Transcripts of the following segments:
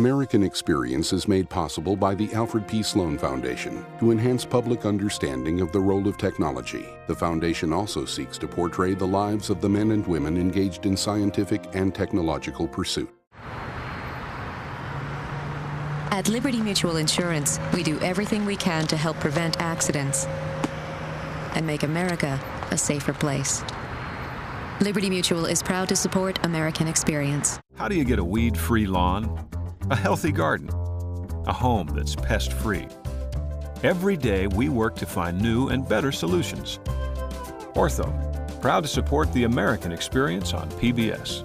American Experience is made possible by the Alfred P. Sloan Foundation to enhance public understanding of the role of technology. The foundation also seeks to portray the lives of the men and women engaged in scientific and technological pursuit. At Liberty Mutual Insurance, we do everything we can to help prevent accidents and make America a safer place. Liberty Mutual is proud to support American Experience. How do you get a weed-free lawn, a healthy garden, a home that's pest-free? Every day we work to find new and better solutions. Ortho, proud to support the American Experience on PBS.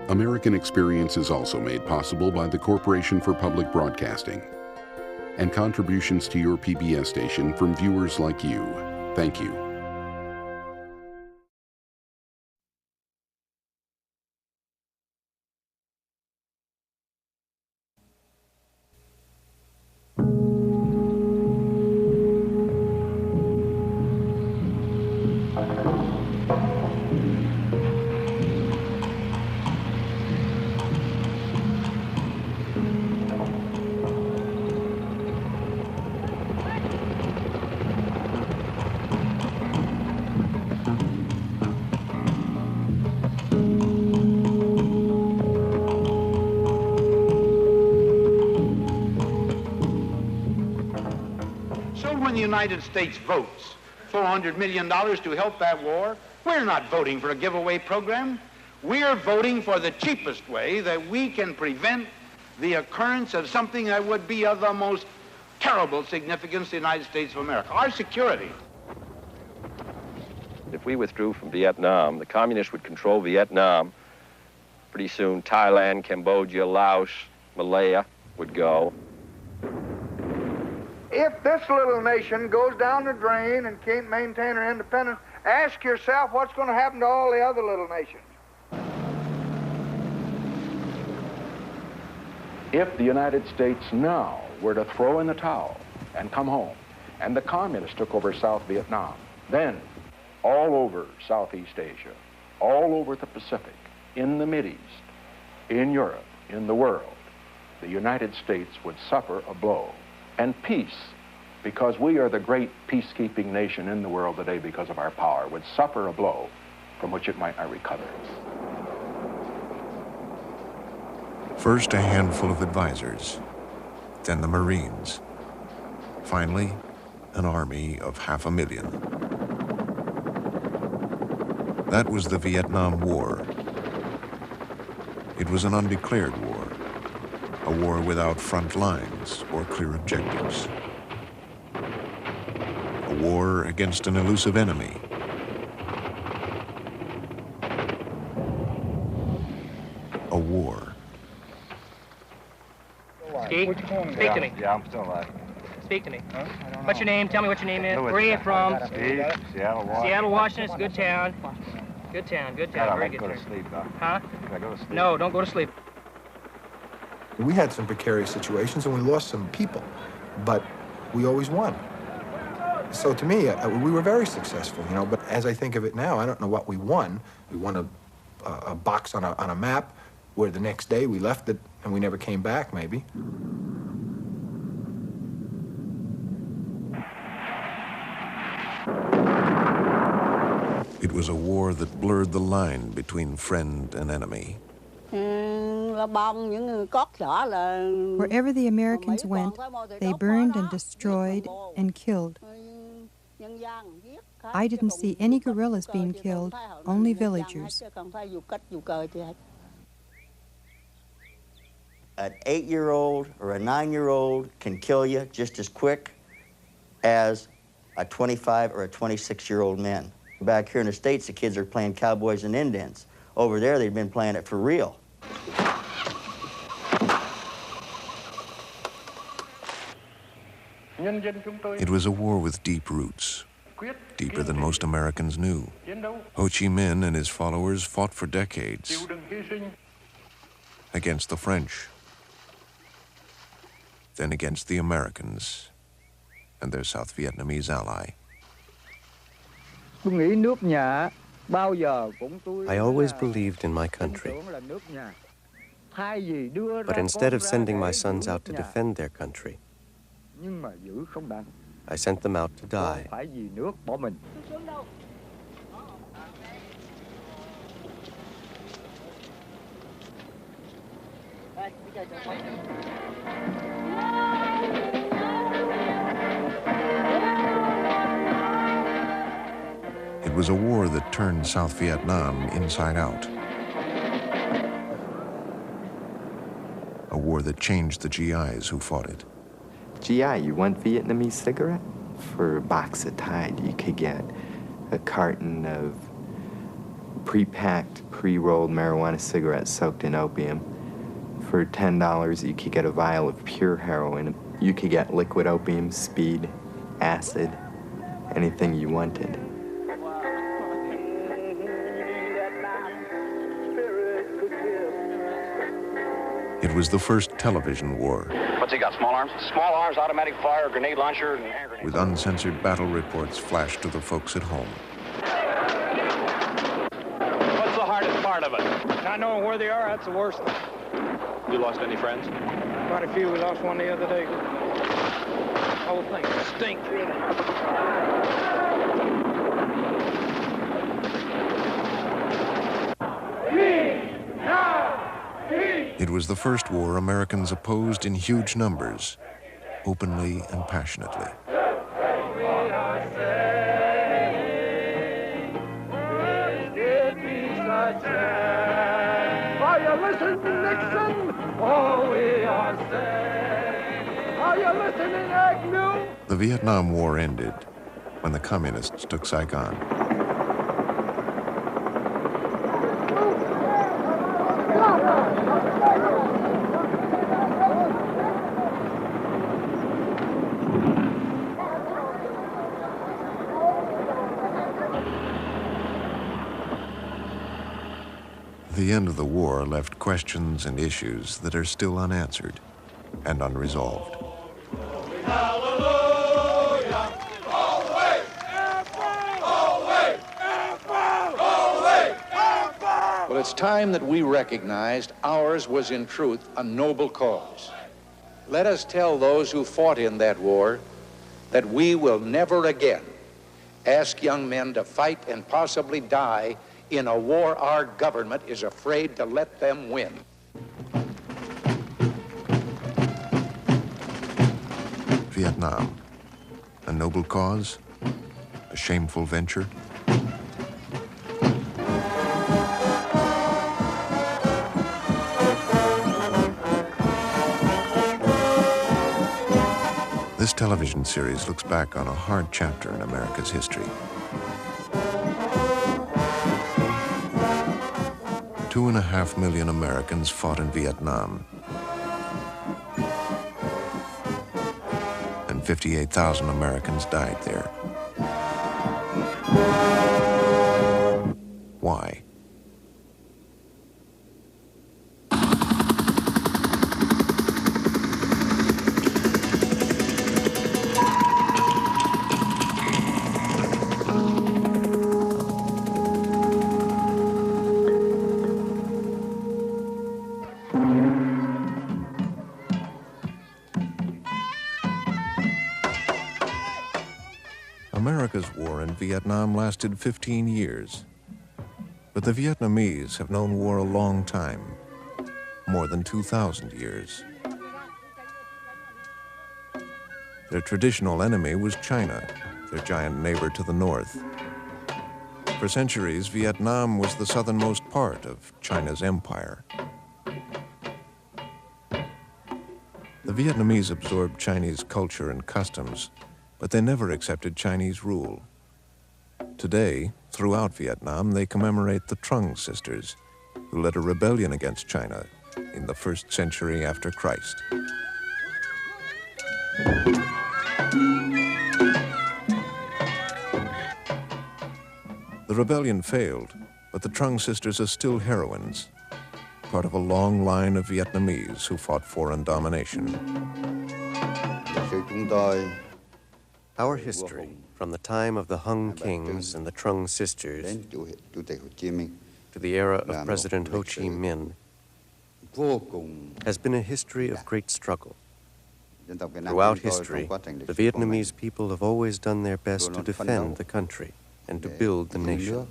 American Experience is also made possible by the Corporation for Public Broadcasting and contributions to your PBS station from viewers like you. Thank you. When the United States votes $400 million to help that war, we're not voting for a giveaway program. We're voting for the cheapest way that we can prevent the occurrence of something that would be of the most terrible significance to the United States of America, our security. If we withdrew from Vietnam, the communists would control Vietnam. Pretty soon, Thailand, Cambodia, Laos, Malaya would go. If this little nation goes down the drain and can't maintain her independence, ask yourself what's going to happen to all the other little nations. If the United States now were to throw in the towel and come home, and the communists took over South Vietnam, then all over Southeast Asia, all over the Pacific, in the Mideast, in Europe, in the world, the United States would suffer a blow. And peace, because we are the great peacekeeping nation in the world today because of our power, would suffer a blow from which it might not recover. First, a handful of advisors, then the Marines. Finally, an army of 500,000. That was the Vietnam War. It was an undeclared war, a war without front lines or clear objectives. A war against an elusive enemy. A war. Speak to me. Yeah, I'm still alive. Speak to me. What's your name? Tell me what your name is. Where are you from? Steve, Seattle, Washington. Seattle, Washington. It's a good town. Good town, good town. Very good. Go to sleep, though. Huh? Can I go to sleep? No, don't go to sleep. We had some precarious situations and we lost some people, but we always won. So to me, we were very successful, you know, but as I think of it now, I don't know what we won. We won a box on a map where the next day we left it and we never came back, maybe. It was a war that blurred the line between friend and enemy. Wherever the Americans went, they burned and destroyed and killed. I didn't see any guerrillas being killed, only villagers. An 8-year-old or a 9-year-old can kill you just as quick as a 25 or a 26-year-old man. Back here in the States, the kids are playing cowboys and Indians. Over there, they've been playing it for real. It was a war with deep roots, deeper than most Americans knew. Ho Chi Minh and his followers fought for decades against the French, then against the Americans and their South Vietnamese ally. I always believed in my country. But instead of sending my sons out to defend their country, I sent them out to die. It was a war that turned South Vietnam inside out. A war that changed the GIs who fought it. GI, you want Vietnamese cigarette? For a box of Tide, you could get a carton of pre-packed, pre-rolled marijuana cigarettes soaked in opium. For $10, you could get a vial of pure heroin. You could get liquid opium, speed, acid, anything you wanted. It was the first television war. What's he got, small arms? Small arms, automatic fire, grenade launcher, and hand grenade. With uncensored battle reports flashed to the folks at home. What's the hardest part of it? Not knowing where they are, that's the worst. You lost any friends? Quite a few. We lost one the other day. The whole thing stinks, really. It was the first war Americans opposed in huge numbers, openly and passionately. Are you listening, Nixon? Oh, we are saved. Are you listening, Agnew? The Vietnam War ended when the communists took Saigon. The end of the war left questions and issues that are still unanswered and unresolved. Well, it's time that we recognized ours was in truth a noble cause. Let us tell those who fought in that war that we will never again ask young men to fight and possibly die in a war our government is afraid to let them win. Vietnam, a noble cause, a shameful venture. This television series looks back on a hard chapter in America's history. 2.5 million Americans fought in Vietnam, and 58,000 Americans died there. Why? America's war in Vietnam lasted 15 years, but the Vietnamese have known war a long time, more than 2,000 years. Their traditional enemy was China, their giant neighbor to the north. For centuries, Vietnam was the southernmost part of China's empire. The Vietnamese absorbed Chinese culture and customs, but they never accepted Chinese rule. Today, throughout Vietnam, they commemorate the Trung sisters, who led a rebellion against China in the 1st century after Christ. The rebellion failed, but the Trung sisters are still heroines, part of a long line of Vietnamese who fought foreign domination. Our history, from the time of the Hung Kings and the Trung sisters to the era of President Ho Chi Minh, has been a history of great struggle. Throughout history, the Vietnamese people have always done their best to defend the country and to build the nation.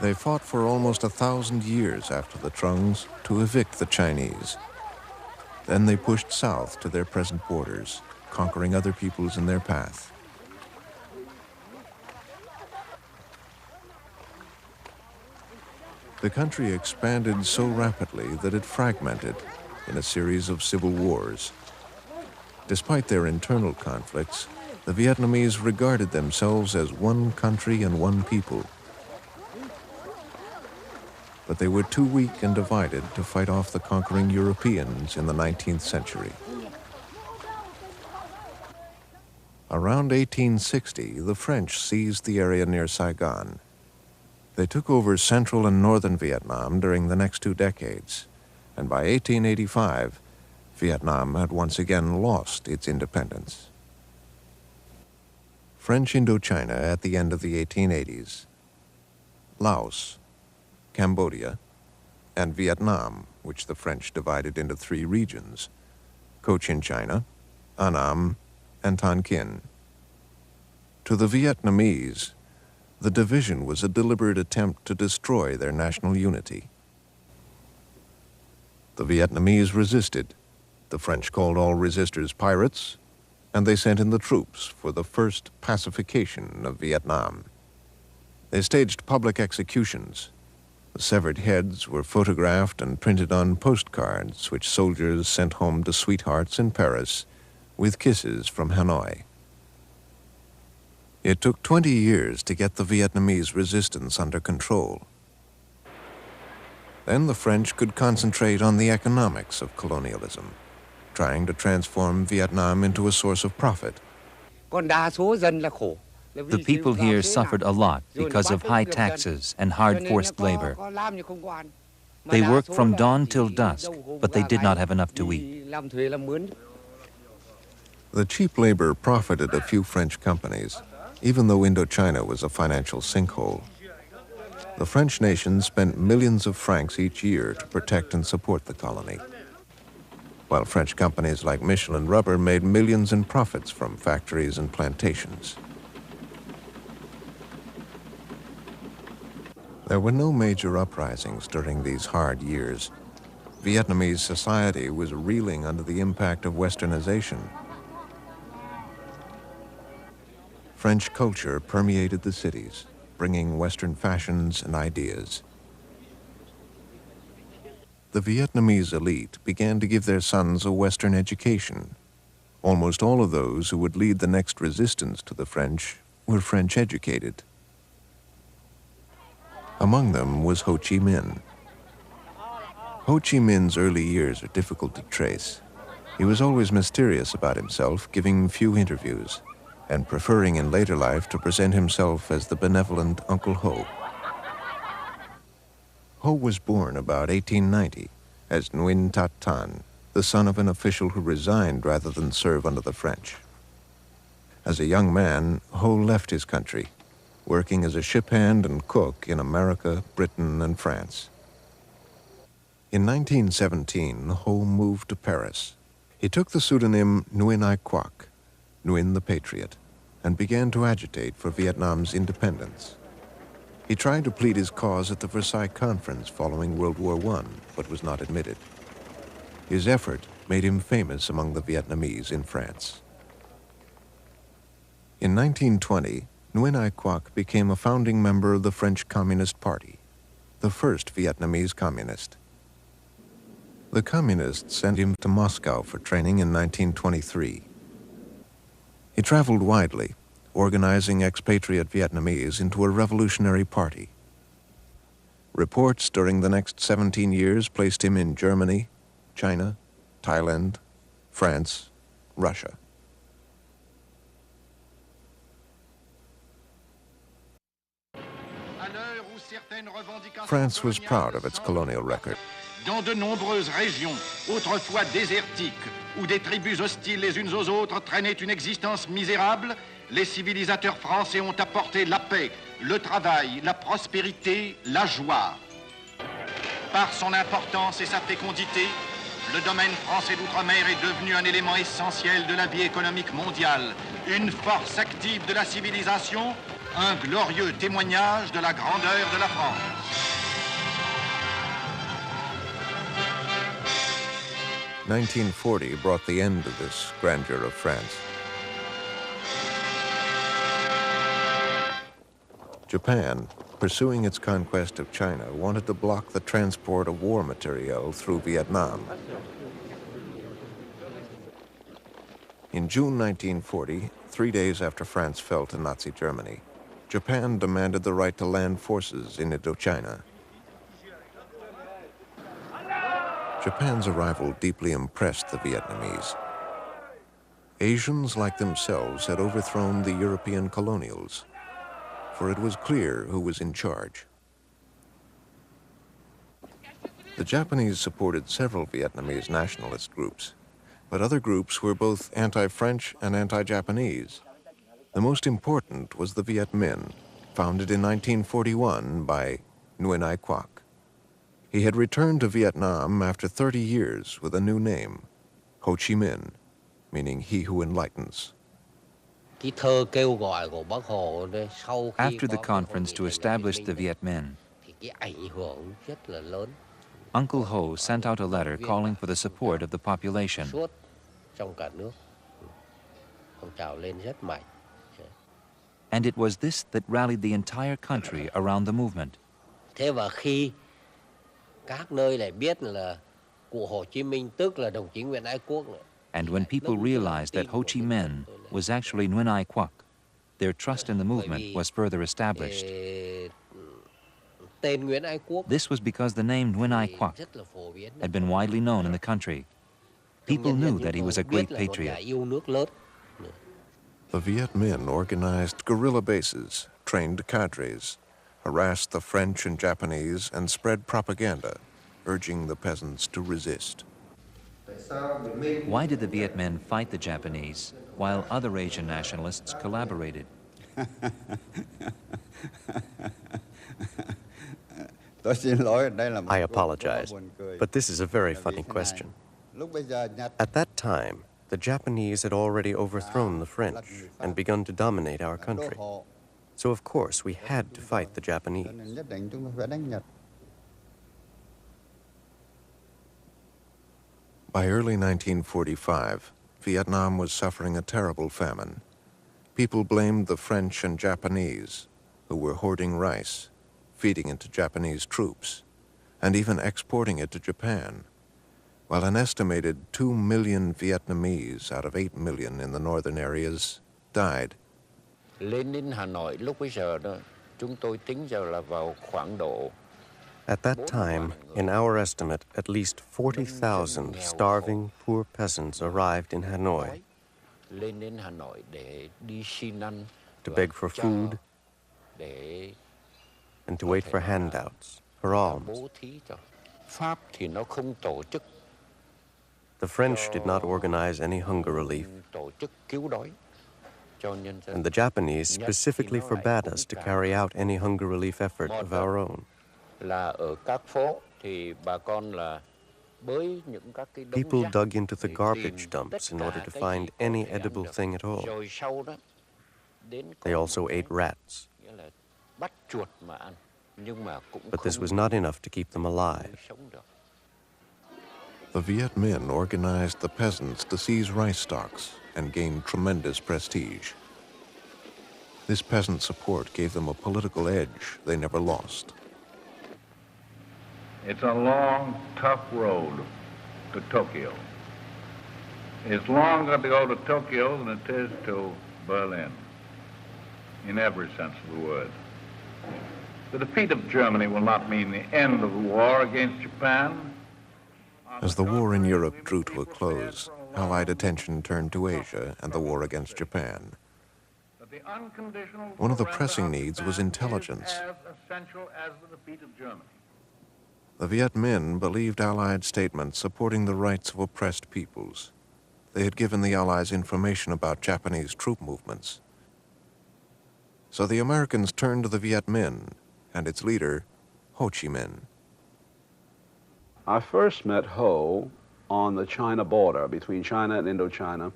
They fought for almost 1,000 years after the Trungs to evict the Chinese. Then they pushed south to their present borders, conquering other peoples in their path. The country expanded so rapidly that it fragmented in a series of civil wars. Despite their internal conflicts, the Vietnamese regarded themselves as one country and one people. But they were too weak and divided to fight off the conquering Europeans in the 19th century. Around 1860, the French seized the area near Saigon. They took over central and northern Vietnam during the next 2 decades, and by 1885, Vietnam had once again lost its independence. French Indochina at the end of the 1880s, Laos, Cambodia, and Vietnam, which the French divided into 3 regions, Cochin China, Annam, and Tonkin. To the Vietnamese, the division was a deliberate attempt to destroy their national unity. The Vietnamese resisted. The French called all resistors pirates, and they sent in the troops for the first pacification of Vietnam. They staged public executions. The severed heads were photographed and printed on postcards, which soldiers sent home to sweethearts in Paris with kisses from Hanoi. It took 20 years to get the Vietnamese resistance under control. Then the French could concentrate on the economics of colonialism, trying to transform Vietnam into a source of profit. The people here suffered a lot because of high taxes and hard forced labor. They worked from dawn till dusk, but they did not have enough to eat. The cheap labor profited a few French companies, even though Indochina was a financial sinkhole. The French nation spent millions of francs each year to protect and support the colony, while French companies like Michelin Rubber made millions in profits from factories and plantations. There were no major uprisings during these hard years. Vietnamese society was reeling under the impact of westernization. French culture permeated the cities, bringing Western fashions and ideas. The Vietnamese elite began to give their sons a Western education. Almost all of those who would lead the next resistance to the French were French educated. Among them was Ho Chi Minh. Ho Chi Minh's early years are difficult to trace. He was always mysterious about himself, giving few interviews, and preferring in later life to present himself as the benevolent Uncle Ho. Ho was born about 1890 as Nguyen Tat Tan, the son of an official who resigned rather than serve under the French. As a young man, Ho left his country, working as a ship hand and cook in America, Britain, and France. In 1917, Ho moved to Paris. He took the pseudonym Nguyen Ai Quoc, Nguyen the Patriot, and began to agitate for Vietnam's independence. He tried to plead his cause at the Versailles Conference following World War I, but was not admitted. His effort made him famous among the Vietnamese in France. In 1920, Nguyen Ai Quoc became a founding member of the French Communist Party, the first Vietnamese communist. The communists sent him to Moscow for training in 1923. He traveled widely, organizing expatriate Vietnamese into a revolutionary party. Reports during the next 17 years placed him in Germany, China, Thailand, France, Russia. France was proud of its colonial record. Dans de nombreuses régions, autrefois désertiques, où des tribus hostiles les unes aux autres traînaient une existence misérable, les civilisateurs français ont apporté la paix, le travail, la prospérité, la joie. Par son importance et sa fécondité, le domaine français d'outre-mer est devenu un élément essentiel de la vie économique mondiale, une force active de la civilisation, un glorieux témoignage de la grandeur de la France. 1940 brought the end to this grandeur of France. Japan, pursuing its conquest of China, wanted to block the transport of war material through Vietnam. In June 1940, 3 days after France fell to Nazi Germany, Japan demanded the right to land forces in Indochina. Japan's arrival deeply impressed the Vietnamese. Asians like themselves had overthrown the European colonials, for it was clear who was in charge. The Japanese supported several Vietnamese nationalist groups, but other groups were both anti-French and anti-Japanese. The most important was the Viet Minh, founded in 1941 by Nguyen Ai Quoc. He had returned to Vietnam after 30 years with a new name, Ho Chi Minh, meaning he who enlightens. After the conference to establish the Viet Minh, Uncle Ho sent out a letter calling for the support of the population. And it was this that rallied the entire country around the movement. And when people realized that Ho Chi Minh was actually Nguyen Ai Quoc, their trust in the movement was further established. This was because the name Nguyen Ai Quoc had been widely known in the country. People knew that he was a great patriot. The Viet Minh organized guerrilla bases, trained cadres, harassed the French and Japanese, and spread propaganda, urging the peasants to resist. Why did the Viet Minh fight the Japanese while other Asian nationalists collaborated? I apologize, but this is a very funny question. At that time, the Japanese had already overthrown the French and begun to dominate our country. So of course we had to fight the Japanese. By early 1945, Vietnam was suffering a terrible famine. People blamed the French and Japanese, who were hoarding rice, feeding it to Japanese troops, and even exporting it to Japan, while an estimated 2 million Vietnamese out of 8 million in the northern areas died. At that time, in our estimate, at least 40,000 starving, poor peasants arrived in Hanoi to beg for food and to wait for handouts, for alms. The French did not organize any hunger relief, and the Japanese specifically forbade us to carry out any hunger relief effort of our own. People dug into the garbage dumps in order to find any edible thing at all. They also ate rats. But this was not enough to keep them alive. The Viet Minh organized the peasants to seize rice stocks and gained tremendous prestige. This peasant support gave them a political edge they never lost. It's a long, tough road to Tokyo. It's longer to go to Tokyo than it is to Berlin, in every sense of the word. The defeat of Germany will not mean the end of the war against Japan. As the war in Europe drew to a close, Allied attention turned to Asia and the war against Japan. One of the pressing needs was intelligence. The Viet Minh believed Allied statements supporting the rights of oppressed peoples. They had given the Allies information about Japanese troop movements. So the Americans turned to the Viet Minh and its leader, Ho Chi Minh. I first met Ho on the China border between China and Indochina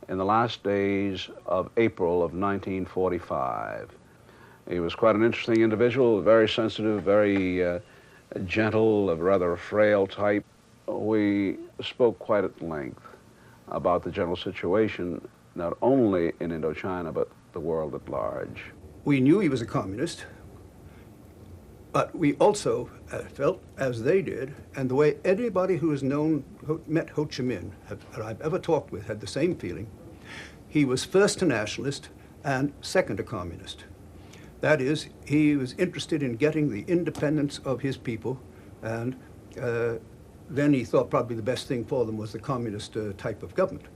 in the last days of April of 1945. He was quite an interesting individual, very sensitive, very gentle, a rather frail type. We spoke quite at length about the general situation, not only in Indochina, but the world at large. We knew he was a communist, but we also felt, as they did, and the way anybody who has met Ho Chi Minh that I've ever talked with had the same feeling, he was first a nationalist and second a communist. That is, he was interested in getting the independence of his people, and then he thought probably the best thing for them was the communist type of government.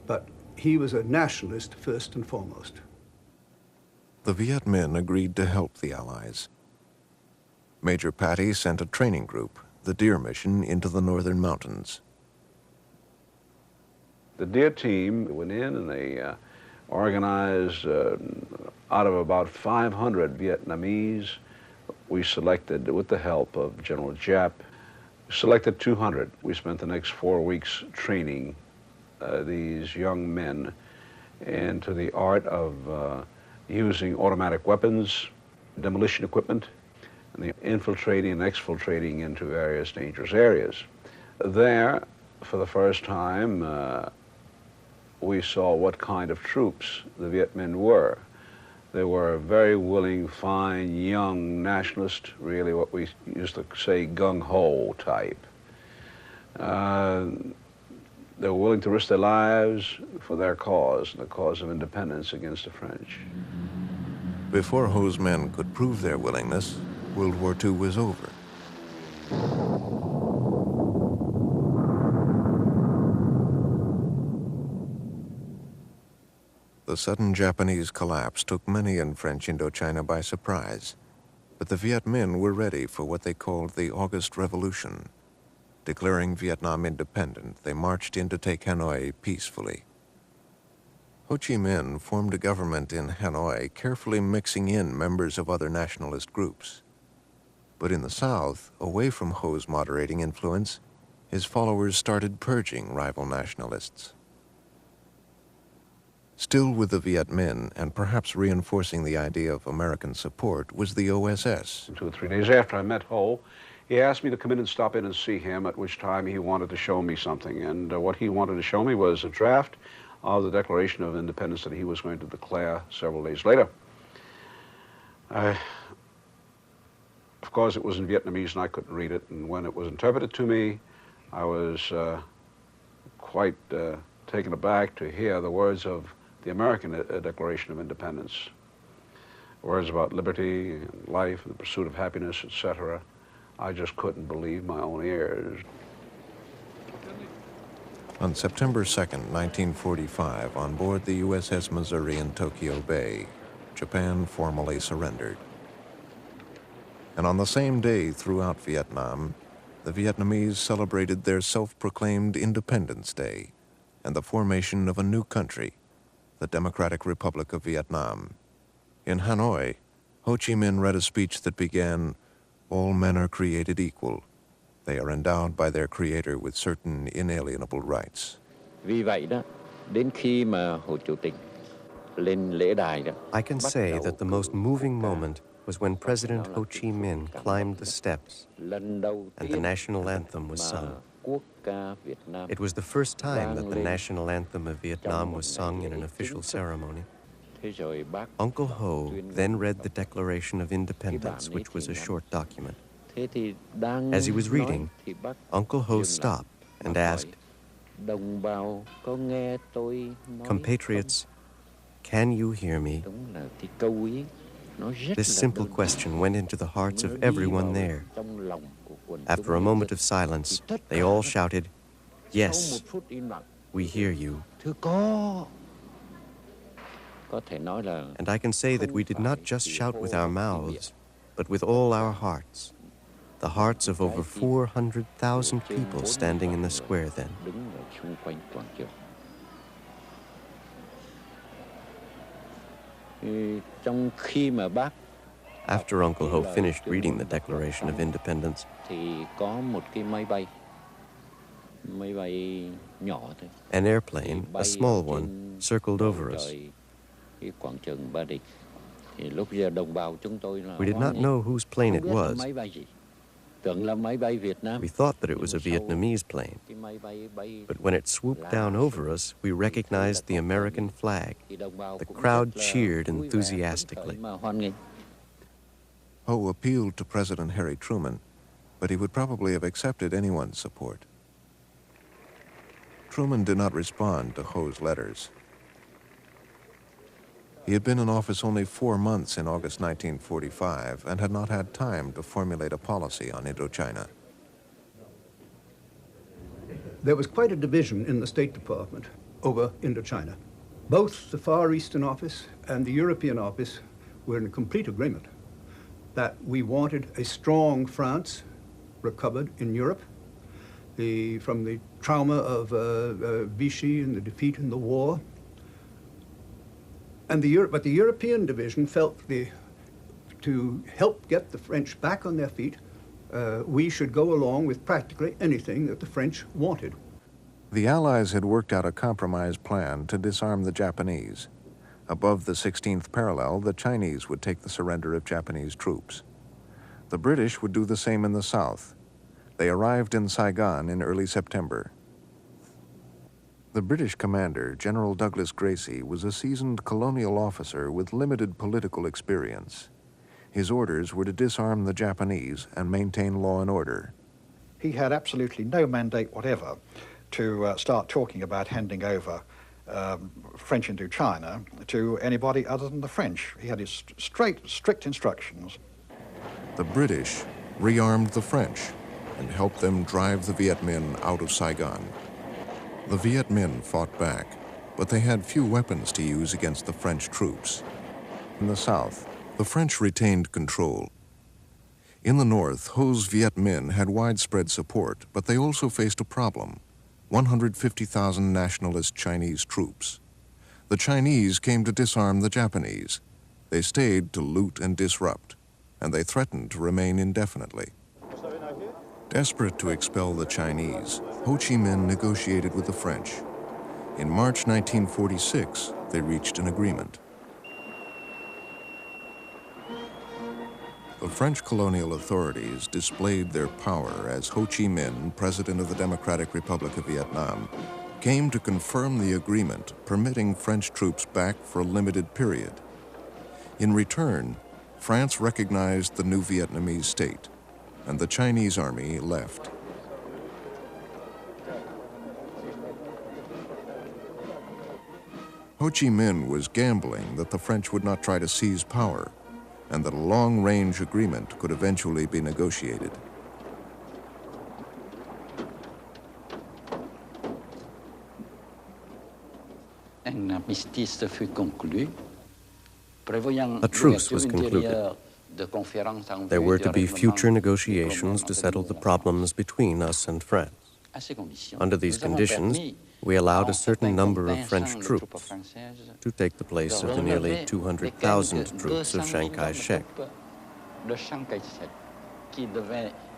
But he was a nationalist first and foremost. The Viet Minh agreed to help the Allies. Major Patty sent a training group, the Deer Mission, into the northern mountains. The Deer team went in and they organized, out of about 500 Vietnamese, we selected, with the help of General Giap, selected 200. We spent the next 4 weeks training these young men into the art of using automatic weapons, demolition equipment, and the infiltrating and exfiltrating into various dangerous areas. There, for the first time, we saw what kind of troops the Viet Minh were. They were a very willing, fine, young nationalist, really what we used to say gung-ho type. They were willing to risk their lives for their cause, the cause of independence against the French. Before Ho's men could prove their willingness, World War II was over. The sudden Japanese collapse took many in French Indochina by surprise, but the Viet Minh were ready for what they called the August Revolution. Declaring Vietnam independent, they marched in to take Hanoi peacefully. Ho Chi Minh formed a government in Hanoi, carefully mixing in members of other nationalist groups. But in the south, away from Ho's moderating influence, his followers started purging rival nationalists. Still with the Viet Minh, and perhaps reinforcing the idea of American support, was the OSS. 2 or 3 days after I met Ho, he asked me to come in and stop in and see him, at which time he wanted to show me something. And what he wanted to show me was a draft of the Declaration of Independence that he was going to declare several days later. Of course, it was in Vietnamese and I couldn't read it, and when it was interpreted to me, I was quite taken aback to hear the words of the American Declaration of Independence. Words about liberty and life and the pursuit of happiness, etc. I just couldn't believe my own ears. On September 2nd, 1945, on board the USS Missouri in Tokyo Bay, Japan formally surrendered. And on the same day throughout Vietnam, the Vietnamese celebrated their self-proclaimed Independence Day and the formation of a new country, the Democratic Republic of Vietnam. In Hanoi, Ho Chi Minh read a speech that began, "All men are created equal. They are endowed by their Creator with certain inalienable rights." Vì vậy đó, đến khi mà Hồ Chủ tịch lên lễ đài đó. I can say that the most moving moment was when President Ho Chi Minh climbed the steps and the national anthem was sung. It was the first time that the national anthem of Vietnam was sung in an official ceremony. Uncle Ho then read the Declaration of Independence, which was a short document. As he was reading, Uncle Ho stopped and asked, "Compatriots, can you hear me?" This simple question went into the hearts of everyone there. After a moment of silence, they all shouted, "Yes, we hear you." And I can say that we did not just shout with our mouths, but with all our hearts. The hearts of over 400,000 people standing in the square then. After Uncle Ho finished reading the Declaration of Independence, an airplane, a small one, circled over us. We did not know whose plane it was. We thought that it was a Vietnamese plane. But when it swooped down over us, we recognized the American flag. The crowd cheered enthusiastically. Ho appealed to President Harry Truman, but he would probably have accepted anyone's support. Truman did not respond to Ho's letters. He had been in office only 4 months in August 1945 and had not had time to formulate a policy on Indochina. There was quite a division in the State Department over Indochina. Both the Far Eastern Office and the European Office were in complete agreement that we wanted a strong France recovered in Europe from the trauma of Vichy and the defeat in the war. But the European division felt to help get the French back on their feet, we should go along with practically anything that the French wanted. The Allies had worked out a compromise plan to disarm the Japanese. Above the 16th parallel, the Chinese would take the surrender of Japanese troops. The British would do the same in the south. They arrived in Saigon in early September. The British commander, General Douglas Gracie, was a seasoned colonial officer with limited political experience. His orders were to disarm the Japanese and maintain law and order. He had absolutely no mandate whatever to start talking about handing over French Indochina to anybody other than the French. He had his strict instructions. The British rearmed the French and helped them drive the Viet Minh out of Saigon. The Viet Minh fought back, but they had few weapons to use against the French troops. In the south, the French retained control. In the north, Ho's Viet Minh had widespread support, but they also faced a problem: 150,000 nationalist Chinese troops. The Chinese came to disarm the Japanese. They stayed to loot and disrupt, and they threatened to remain indefinitely. Desperate to expel the Chinese, Ho Chi Minh negotiated with the French. In March 1946, they reached an agreement. The French colonial authorities displayed their power as Ho Chi Minh, President of the Democratic Republic of Vietnam, came to confirm the agreement permitting French troops back for a limited period. In return, France recognized the new Vietnamese state, and the Chinese army left. Ho Chi Minh was gambling that the French would not try to seize power, and that a long-range agreement could eventually be negotiated. A truce was concluded. There were to be future negotiations to settle the problems between us and France. Under these conditions, we allowed a certain number of French troops to take the place of the nearly 200,000 troops of Chiang Kai-shek,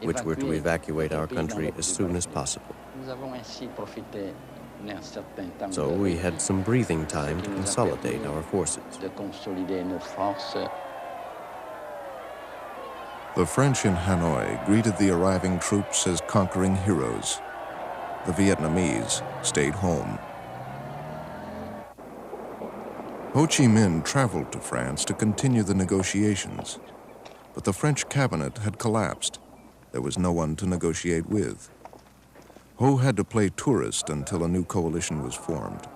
which were to evacuate our country as soon as possible. So we had some breathing time to consolidate our forces. The French in Hanoi greeted the arriving troops as conquering heroes. The Vietnamese stayed home. Ho Chi Minh traveled to France to continue the negotiations, but the French cabinet had collapsed. There was no one to negotiate with. Ho had to play tourist until a new coalition was formed.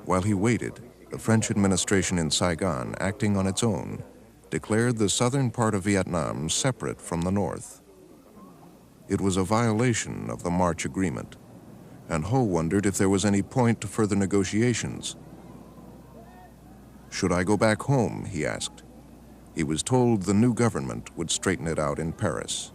While he waited, the French administration in Saigon, acting on its own, declared the southern part of Vietnam separate from the north. It was a violation of the March Agreement, and Ho wondered if there was any point to further negotiations. "Should I go back home?" he asked. He was told the new government would straighten it out in Paris.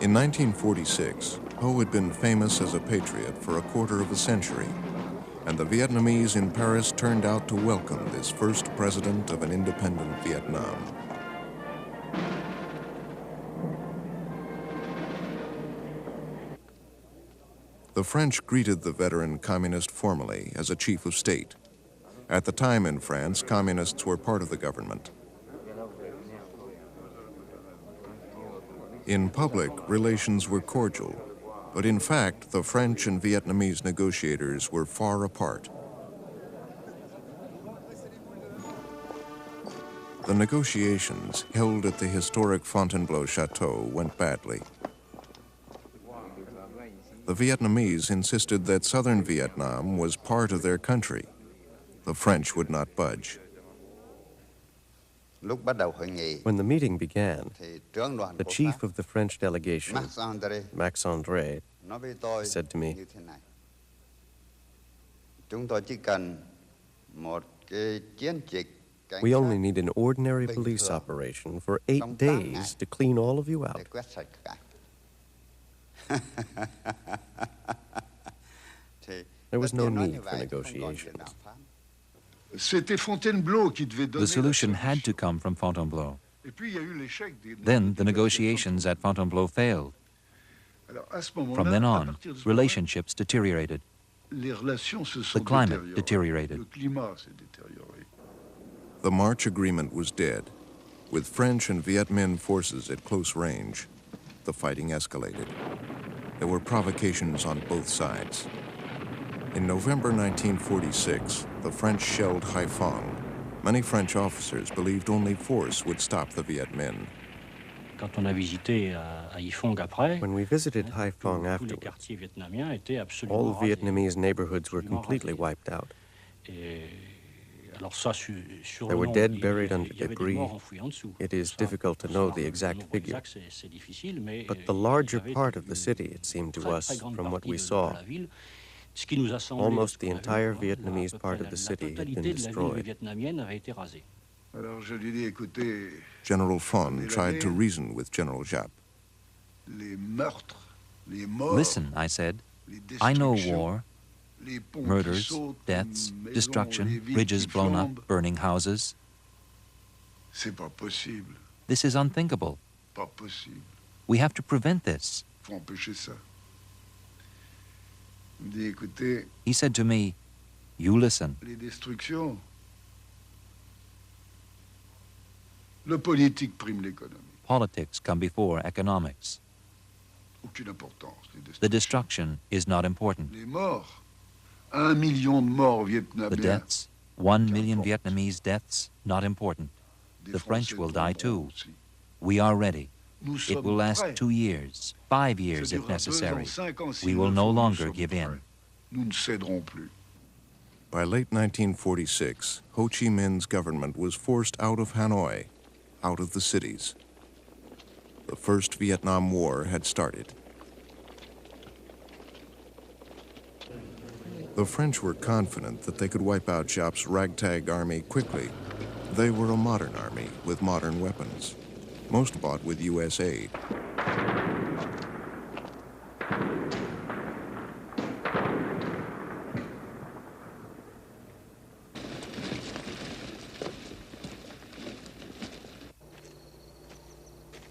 In 1946, Ho had been famous as a patriot for a quarter of a century, and the Vietnamese in Paris turned out to welcome this first president of an independent Vietnam. The French greeted the veteran communist formally as a chief of state. At the time in France, communists were part of the government. In public, relations were cordial, but in fact, the French and Vietnamese negotiators were far apart. The negotiations held at the historic Fontainebleau Chateau went badly. The Vietnamese insisted that southern Vietnam was part of their country. The French would not budge. When the meeting began, the chief of the French delegation, Max André, said to me, "We only need an ordinary police operation for 8 days to clean all of you out." There was no need for negotiations. The solution had to come from Fontainebleau. Then the negotiations at Fontainebleau failed. From then on, relationships deteriorated. The climate deteriorated. The March Agreement was dead. With French and Viet Minh forces at close range, the fighting escalated. There were provocations on both sides. In November 1946, the French shelled Haiphong. Many French officers believed only force would stop the Viet Minh. When we visited Haiphong afterwards, all Vietnamese neighborhoods were completely wiped out. There were dead buried under debris. It is difficult to know the exact figure. But the larger part of the city, it seemed to us, from what we saw, almost the entire Vietnamese part of the city had been destroyed. General Phan tried to reason with General Giap. Listen, I said, I know war, murders, deaths, destruction, bridges blown up, burning houses. This is unthinkable. We have to prevent this. He said to me, you listen. Politics come before economics. The destruction is not important. The deaths, 1 million Vietnamese deaths, not important. The French will die too. We are ready. It will last 2 years, 5 years if necessary. We will no longer give in. By late 1946, Ho Chi Minh's government was forced out of Hanoi, out of the cities. The First Vietnam War had started. The French were confident that they could wipe out Giap's ragtag army quickly. They were a modern army with modern weapons, most bought with U.S. aid.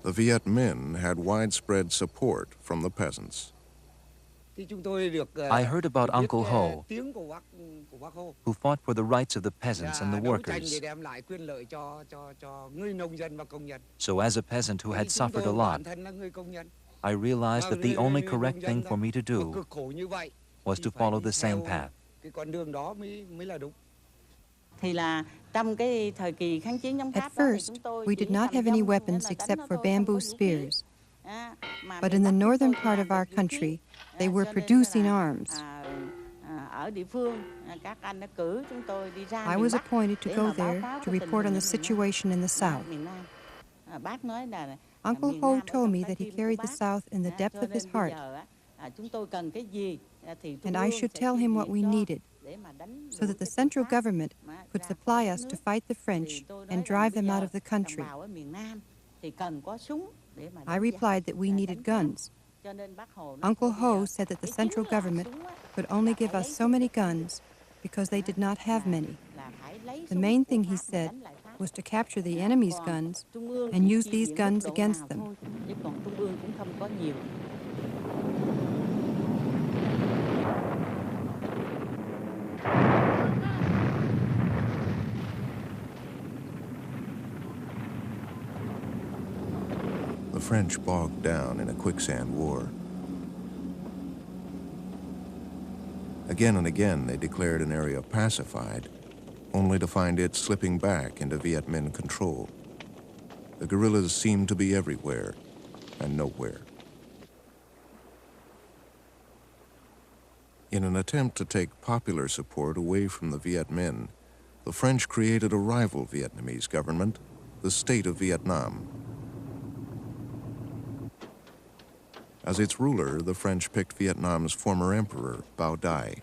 The Viet Minh had widespread support from the peasants. I heard about Uncle Ho, who fought for the rights of the peasants and the workers. So as a peasant who had suffered a lot, I realized that the only correct thing for me to do was to follow the same path. At first, we did not have any weapons except for bamboo spears. But in the northern part of our country, they were producing arms. I was appointed to go there to report on the situation in the South. Uncle Ho told me that he carried the South in the depth of his heart, and I should tell him what we needed, so that the central government could supply us to fight the French and drive them out of the country. I replied that we needed guns. Uncle Ho said that the central government could only give us so many guns because they did not have many. The main thing, he said, was to capture the enemy's guns and use these guns against them. The French bogged down in a quicksand war. Again and again, they declared an area pacified, only to find it slipping back into Viet Minh control. The guerrillas seemed to be everywhere and nowhere. In an attempt to take popular support away from the Viet Minh, the French created a rival Vietnamese government, the State of Vietnam. As its ruler, the French picked Vietnam's former emperor, Bao Dai.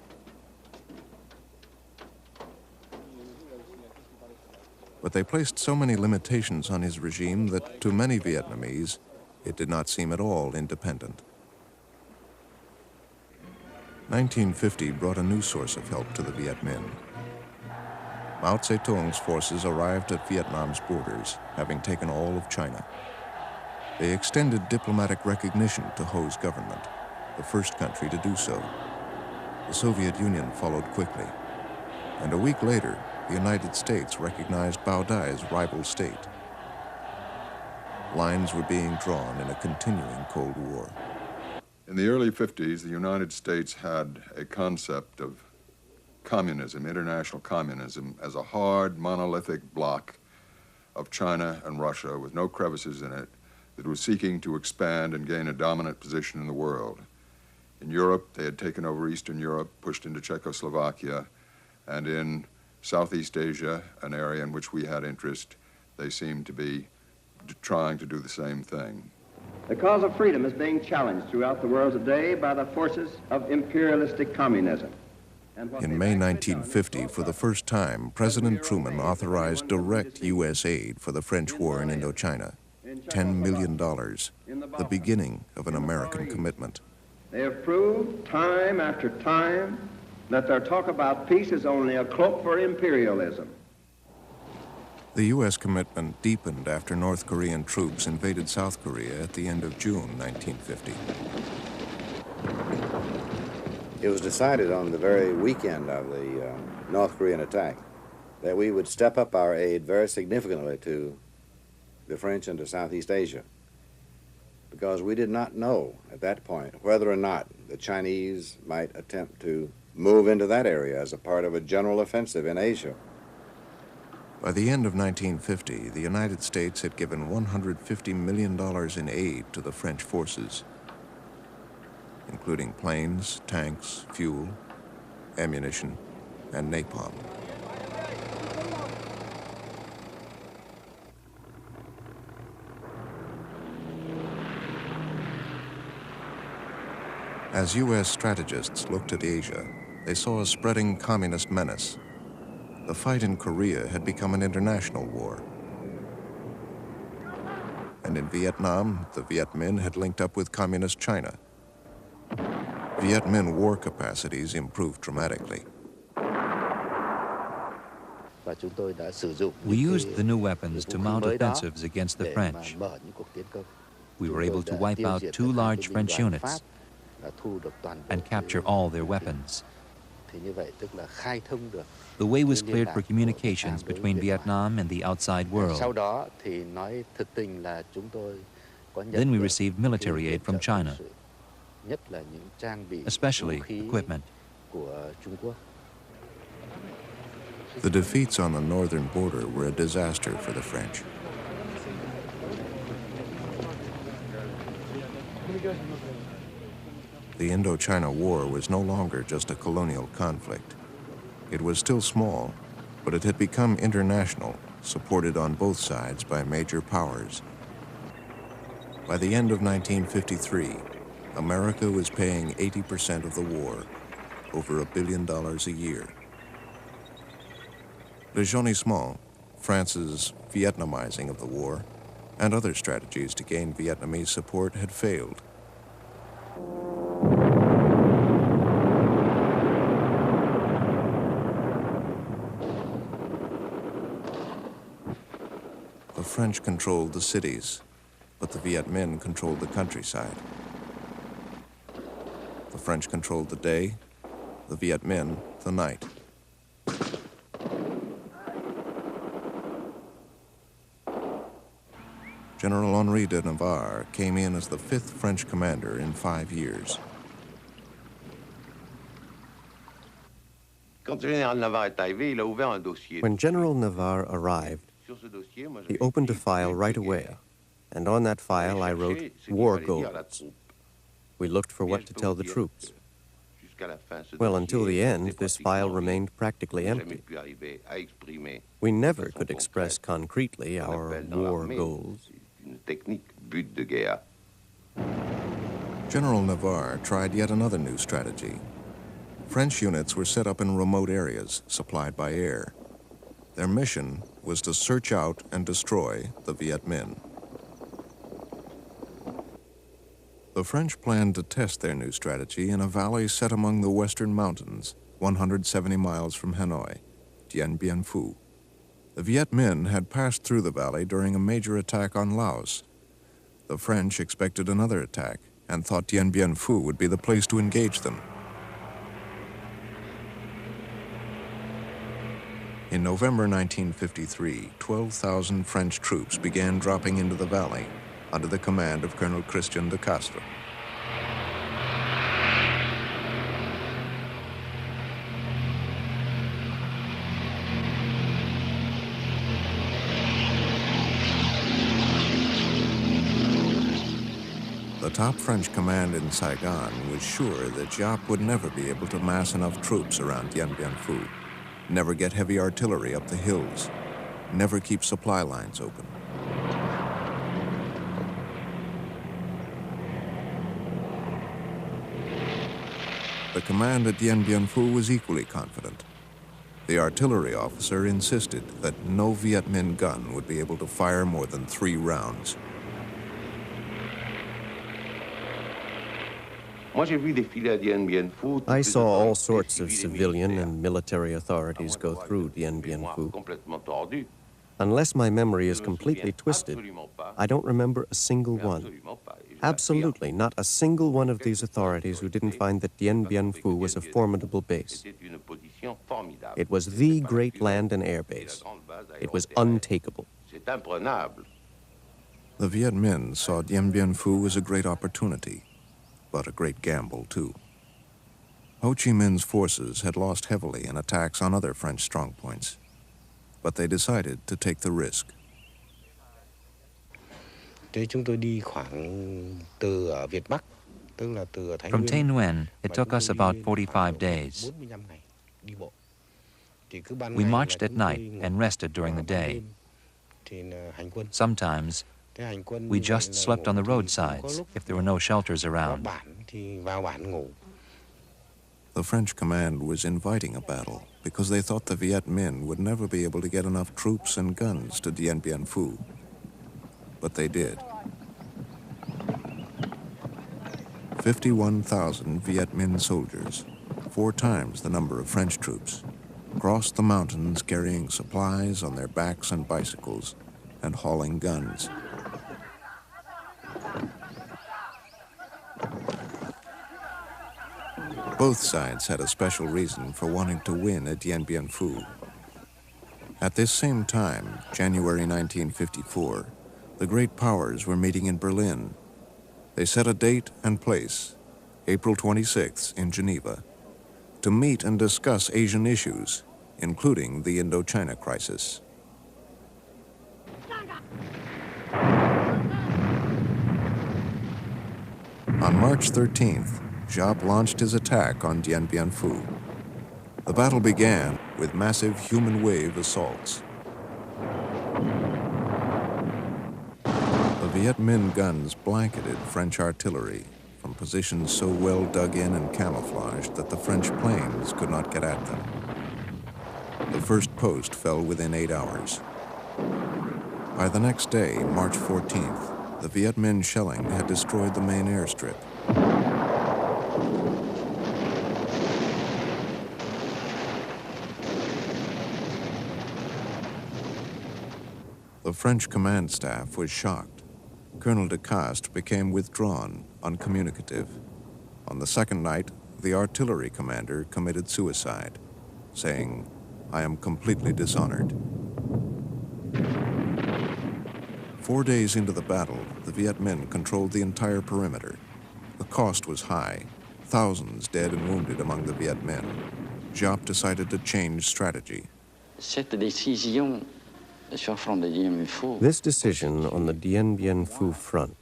But they placed so many limitations on his regime that to many Vietnamese, it did not seem at all independent. 1950 brought a new source of help to the Viet Minh. Mao Zedong's forces arrived at Vietnam's borders, having taken all of China. They extended diplomatic recognition to Ho's government, the first country to do so. The Soviet Union followed quickly, and a week later, the United States recognized Bao Dai's rival state. Lines were being drawn in a continuing Cold War. In the early 50s, the United States had a concept of communism, international communism, as a hard, monolithic bloc of China and Russia with no crevices in it that was seeking to expand and gain a dominant position in the world. In Europe, they had taken over Eastern Europe, pushed into Czechoslovakia, and in Southeast Asia, an area in which we had interest, they seemed to be trying to do the same thing. The cause of freedom is being challenged throughout the world today by the forces of imperialistic communism. In May 1950, for the first time, President Truman authorized direct U.S. aid for the French war in Indochina, $10 million, the beginning of an American commitment. They have proved time after time that their talk about peace is only a cloak for imperialism. The U.S. commitment deepened after North Korean troops invaded South Korea at the end of June 1950. It was decided on the very weekend of the North Korean attack that we would step up our aid very significantly to the French and to Southeast Asia, because we did not know at that point whether or not the Chinese might attempt to move into that area as a part of a general offensive in Asia. By the end of 1950, the United States had given $150 million in aid to the French forces, including planes, tanks, fuel, ammunition, and napalm. As U.S. strategists looked at Asia, they saw a spreading communist menace. The fight in Korea had become an international war. And in Vietnam, the Viet Minh had linked up with communist China. Viet Minh war capacities improved dramatically. We used the new weapons to mount offensives against the French. We were able to wipe out 2 large French units and capture all their weapons. The way was cleared for communications between Vietnam and the outside world. Then we received military aid from China, especially equipment. The defeats on the northern border were a disaster for the French. The Indochina War was no longer just a colonial conflict. It was still small, but it had become international, supported on both sides by major powers. By the end of 1953, America was paying 80% of the war, over $1 billion a year. Le Jaunissement, France's Vietnamizing of the war, and other strategies to gain Vietnamese support had failed. The French controlled the cities, but the Viet Minh controlled the countryside. The French controlled the day, the Viet Minh the night. General Henri de Navarre came in as the 5th French commander in 5 years. When General Navarre arrived, he opened a file right away, and on that file I wrote war goals. We looked for what to tell the troops. Well, until the end, this file remained practically empty. We never could express concretely our war goals. General Navarre tried yet another new strategy. French units were set up in remote areas, supplied by air. Their mission was to search out and destroy the Viet Minh. The French planned to test their new strategy in a valley set among the western mountains, 170 miles from Hanoi, Dien Bien Phu. The Viet Minh had passed through the valley during a major attack on Laos. The French expected another attack and thought Dien Bien Phu would be the place to engage them. In November 1953, 12,000 French troops began dropping into the valley under the command of Colonel Christian de Castro. The top French command in Saigon was sure that Giap would never be able to mass enough troops around Dien Bien Phu, never get heavy artillery up the hills, never keep supply lines open. The command at Dien Bien Phu was equally confident. The artillery officer insisted that no Viet Minh gun would be able to fire more than 3 rounds. I saw all sorts of civilian and military authorities go through Dien Bien Phu. Unless my memory is completely twisted, I don't remember a single one. Absolutely not a single one of these authorities who didn't find that Dien Bien Phu was a formidable base. It was the great land and air base. It was untakeable. The Viet Minh saw Dien Bien Phu as a great opportunity, but a great gamble, too. Ho Chi Minh's forces had lost heavily in attacks on other French strongpoints, but they decided to take the risk. From Tay Nguyen, it took us about 45 days. We marched at night and rested during the day. Sometimes we just slept on the roadsides if there were no shelters around. The French command was inviting a battle because they thought the Viet Minh would never be able to get enough troops and guns to Dien Bien Phu. But they did. 51,000 Viet Minh soldiers, 4 times the number of French troops, crossed the mountains carrying supplies on their backs and bicycles and hauling guns. Both sides had a special reason for wanting to win at Dien Bien Phu. At this same time, January 1954, the great powers were meeting in Berlin. They set a date and place, April 26th in Geneva, to meet and discuss Asian issues, including the Indochina crisis. On March 13th, Giap launched his attack on Dien Bien Phu. The battle began with massive human wave assaults. The Viet Minh guns blanketed French artillery from positions so well dug in and camouflaged that the French planes could not get at them. The first post fell within 8 hours. By the next day, March 14th, the Viet Minh shelling had destroyed the main airstrip. The French command staff was shocked. Colonel de Castries became withdrawn, uncommunicative. On the second night, the artillery commander committed suicide, saying, "I am completely dishonored." 4 days into the battle, the Viet Minh controlled the entire perimeter. The cost was high, thousands dead and wounded among the Viet Minh. Giap decided to change strategy. This decision on the Dien Bien Phu front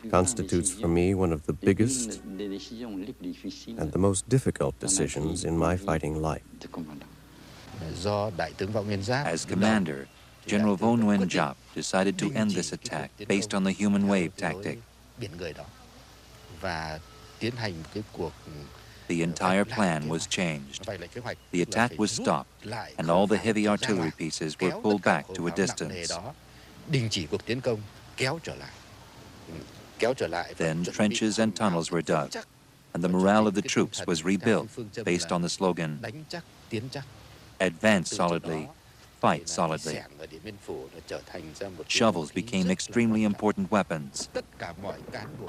constitutes for me one of the biggest and the most difficult decisions in my fighting life. As commander, General Vo Nguyen Giap decided to end this attack based on the human wave tactic. The entire plan was changed. The attack was stopped, and all the heavy artillery pieces were pulled back to a distance. Then trenches and tunnels were dug, and the morale of the troops was rebuilt based on the slogan, "Advance solidly, fight solidly." Shovels became extremely important weapons.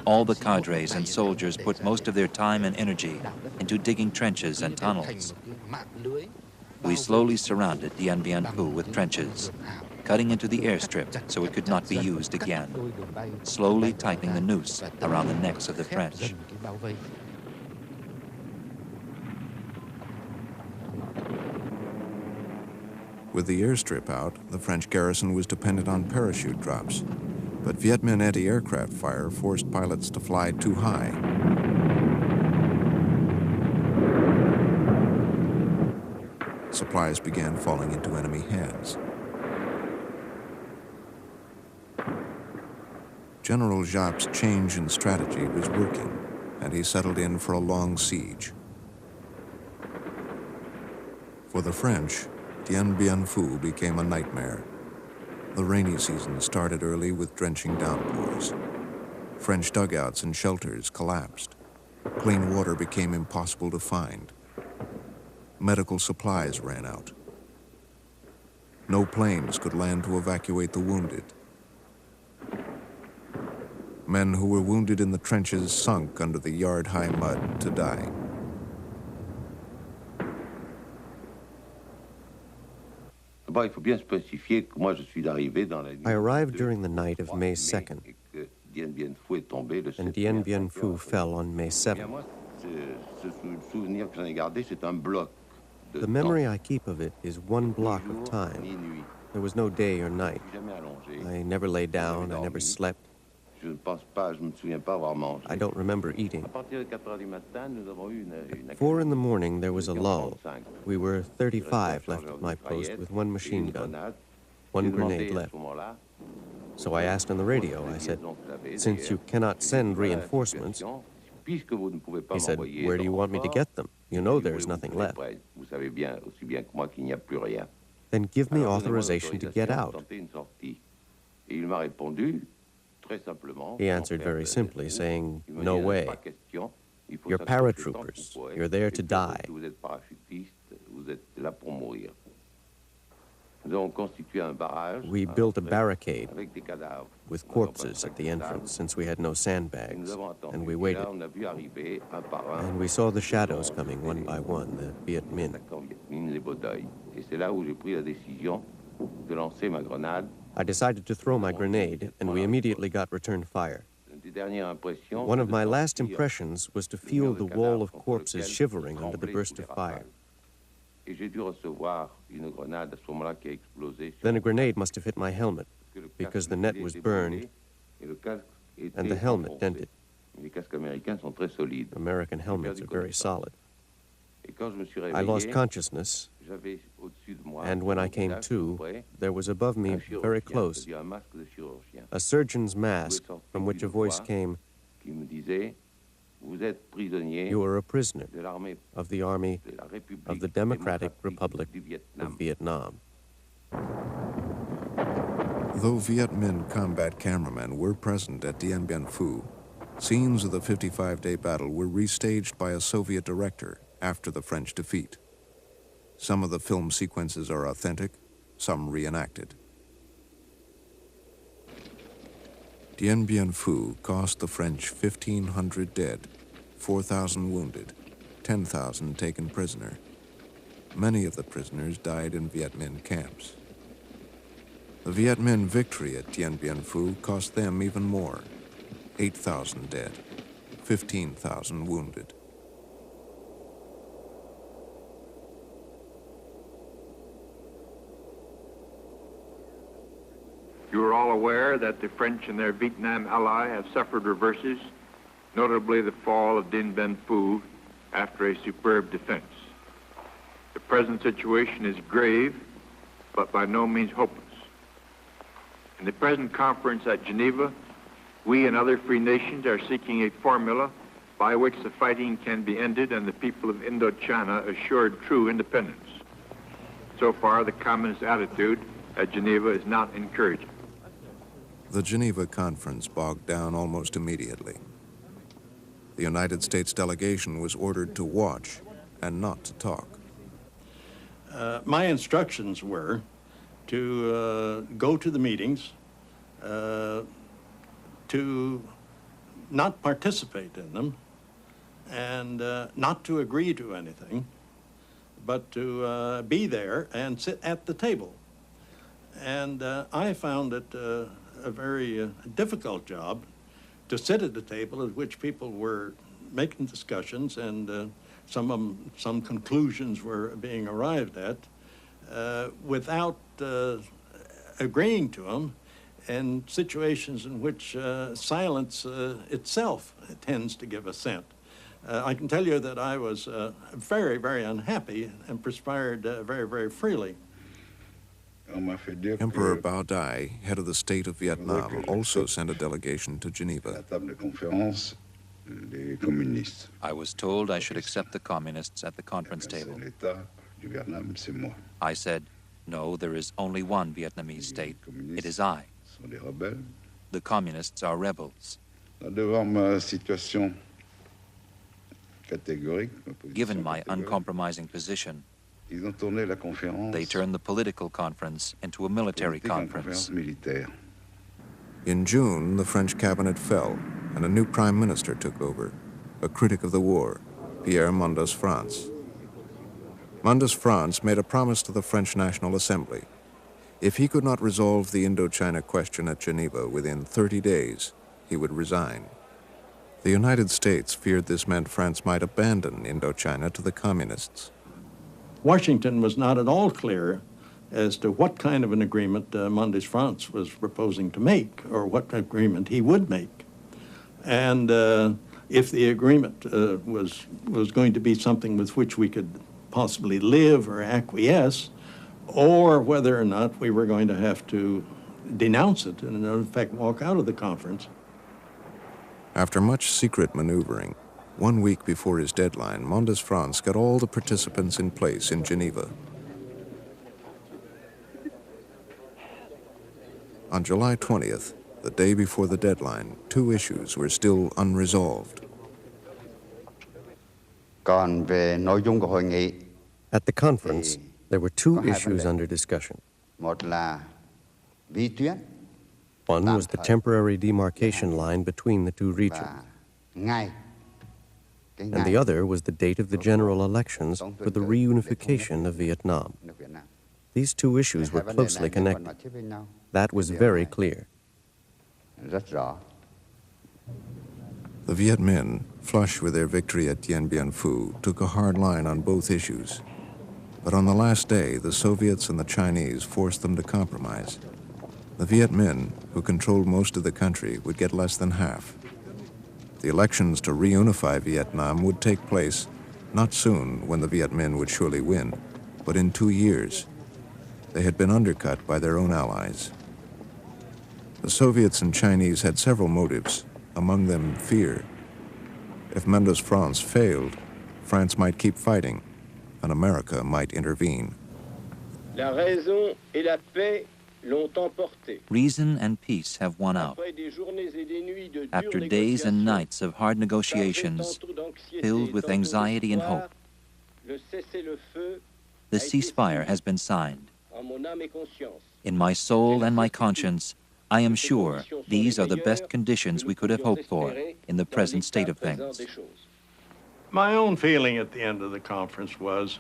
All the cadres and soldiers put most of their time and energy into digging trenches and tunnels. We slowly surrounded Dien Bien Phu with trenches, cutting into the airstrip so it could not be used again, slowly tightening the noose around the necks of the French. With the airstrip out, the French garrison was dependent on parachute drops, but Viet Minh anti-aircraft fire forced pilots to fly too high. Supplies began falling into enemy hands. General Giap's change in strategy was working, and he settled in for a long siege. For the French, Dien Bien Phu became a nightmare. The rainy season started early with drenching downpours. French dugouts and shelters collapsed. Clean water became impossible to find. Medical supplies ran out. No planes could land to evacuate the wounded. Men who were wounded in the trenches sunk under the yard-high mud to die. I arrived during the night of May 2nd, and Dien Bien Phu fell on May 7th. The memory I keep of it is one block of time. There was no day or night. I never lay down, I never slept. I don't remember eating. At 4 in the morning, there was a lull. We were 35 left at my post with one machine gun, one grenade left. So I asked on the radio, I said, "Since you cannot send reinforcements," he said, "Where do you want me to get them? You know there's nothing left. Then give me authorization to get out." He answered very simply, saying, "No way. You're paratroopers. You're there to die." We built a barricade with corpses at the entrance since we had no sandbags, and we waited. And we saw the shadows coming one by one, the Viet Minh. I decided to throw my grenade, and we immediately got return fire. One of my last impressions was to feel the wall of corpses shivering under the burst of fire. Then a grenade must have hit my helmet, because the net was burned and the helmet dented. American helmets are very solid. I lost consciousness, and when I came to, there was above me, very close, a surgeon's mask from which a voice came, "You are a prisoner of the Army of the Democratic Republic of Vietnam." Though Viet Minh combat cameramen were present at Dien Bien Phu, scenes of the 55-day battle were restaged by a Soviet director after the French defeat. Some of the film sequences are authentic, some reenacted. Dien Bien Phu cost the French 1,500 dead, 4,000 wounded, 10,000 taken prisoner. Many of the prisoners died in Viet Minh camps. The Viet Minh victory at Dien Bien Phu cost them even more, 8,000 dead, 15,000 wounded. You are all aware that the French and their Vietnam ally have suffered reverses, notably the fall of Dien Bien Phu after a superb defense. The present situation is grave, but by no means hopeless. In the present conference at Geneva, we and other free nations are seeking a formula by which the fighting can be ended and the people of Indochina assured true independence. So far, the communist attitude at Geneva is not encouraging. The Geneva conference bogged down almost immediately. The United States delegation was ordered to watch and not to talk. My instructions were to go to the meetings, to not participate in them, and not to agree to anything, but to be there and sit at the table. And I found it a very difficult job to sit at the table at which people were making discussions and some conclusions were being arrived at without agreeing to them, in situations in which silence itself tends to give assent. I can tell you that I was very, very unhappy and perspired very, very freely. Emperor Bao Dai, head of the state of Vietnam, also sent a delegation to Geneva. I was told I should accept the communists at the conference table. I said, no, there is only one Vietnamese state. It is I. The communists are rebels. Given my uncompromising position, they turned the political conference into a military conference. In June, the French cabinet fell, and a new prime minister took over, a critic of the war, Pierre Mendès France. Mendès France made a promise to the French National Assembly. If he could not resolve the Indochina question at Geneva within 30 days, he would resign. The United States feared this meant France might abandon Indochina to the communists. Washington was not at all clear as to what kind of an agreement Mendès France was proposing to make, or what agreement he would make. And if the agreement was going to be something with which we could possibly live or acquiesce, or whether or not we were going to have to denounce it and, in fact, walk out of the conference. After much secret maneuvering, 1 week before his deadline, Mendès France got all the participants in place in Geneva. On July 20th, the day before the deadline, 2 issues were still unresolved. At the conference, there were 2 issues under discussion. One was the temporary demarcation line between the 2 regions, and the other was the date of the general elections for the reunification of Vietnam. These 2 issues were closely connected. That was very clear. The Viet Minh, flush with their victory at Dien Bien Phu, took a hard line on both issues. But on the last day, the Soviets and the Chinese forced them to compromise. The Viet Minh, who controlled most of the country, would get less than half. The elections to reunify Vietnam would take place not soon, when the Viet Minh would surely win, but in 2 years. They had been undercut by their own allies. The Soviets and Chinese had several motives, among them fear. If Mendès France failed, France might keep fighting, and America might intervene. La raison et la paix Reason and peace have won out. After days and nights of hard negotiations filled with anxiety and hope, the ceasefire has been signed. In my soul and my conscience, I am sure these are the best conditions we could have hoped for in the present state of things. My own feeling at the end of the conference was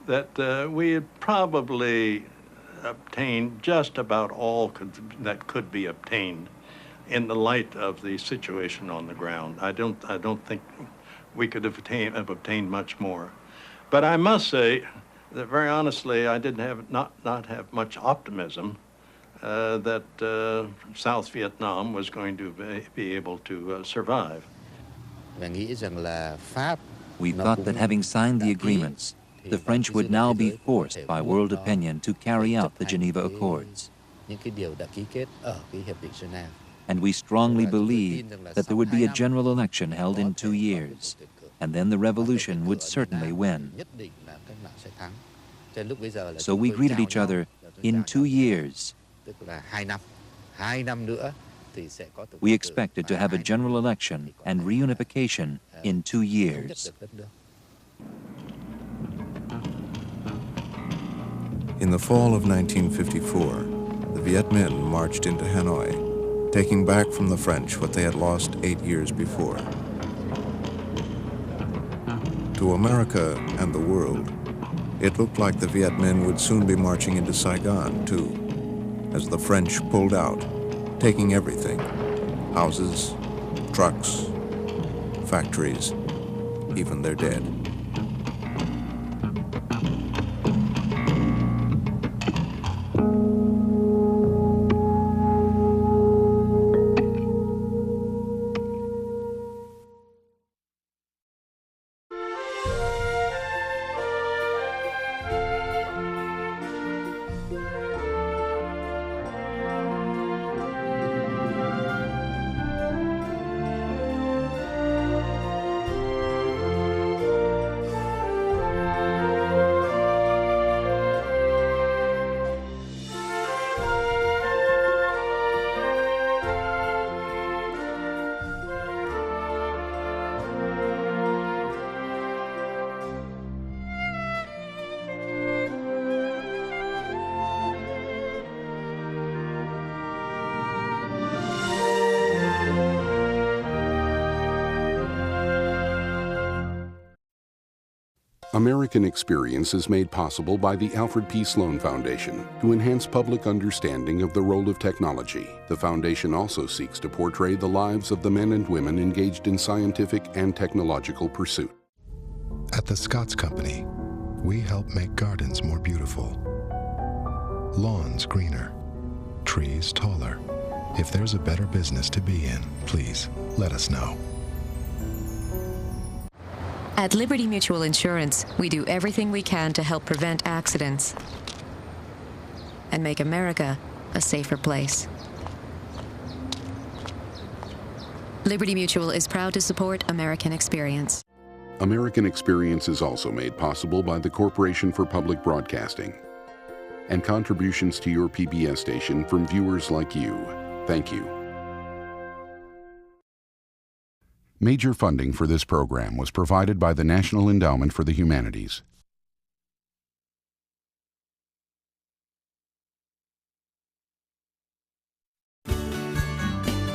that we had probably obtained just about all that could be obtained in the light of the situation on the ground. I don't think we could have obtained much more. But I must say that very honestly, I did not have much optimism that South Vietnam was going to be able to survive. We thought that having signed the agreements, the French would now be forced by world opinion to carry out the Geneva Accords. And we strongly believed that there would be a general election held in 2 years, and then the revolution would certainly win. So we greeted each other, in 2 years. We expected to have a general election and reunification in 2 years. In the fall of 1954, the Viet Minh marched into Hanoi, taking back from the French what they had lost 8 years before. To America and the world, it looked like the Viet Minh would soon be marching into Saigon, too, as the French pulled out, taking everything: houses, trucks, factories, even their dead. American Experience is made possible by the Alfred P. Sloan Foundation to enhance public understanding of the role of technology. The foundation also seeks to portray the lives of the men and women engaged in scientific and technological pursuit. At the Scotts Company, we help make gardens more beautiful, lawns greener, trees taller. If there's a better business to be in, please let us know. At Liberty Mutual Insurance, we do everything we can to help prevent accidents and make America a safer place. Liberty Mutual is proud to support American Experience. American Experience is also made possible by the Corporation for Public Broadcasting and contributions to your PBS station from viewers like you. Thank you. Major funding for this program was provided by the National Endowment for the Humanities.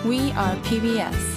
We are PBS.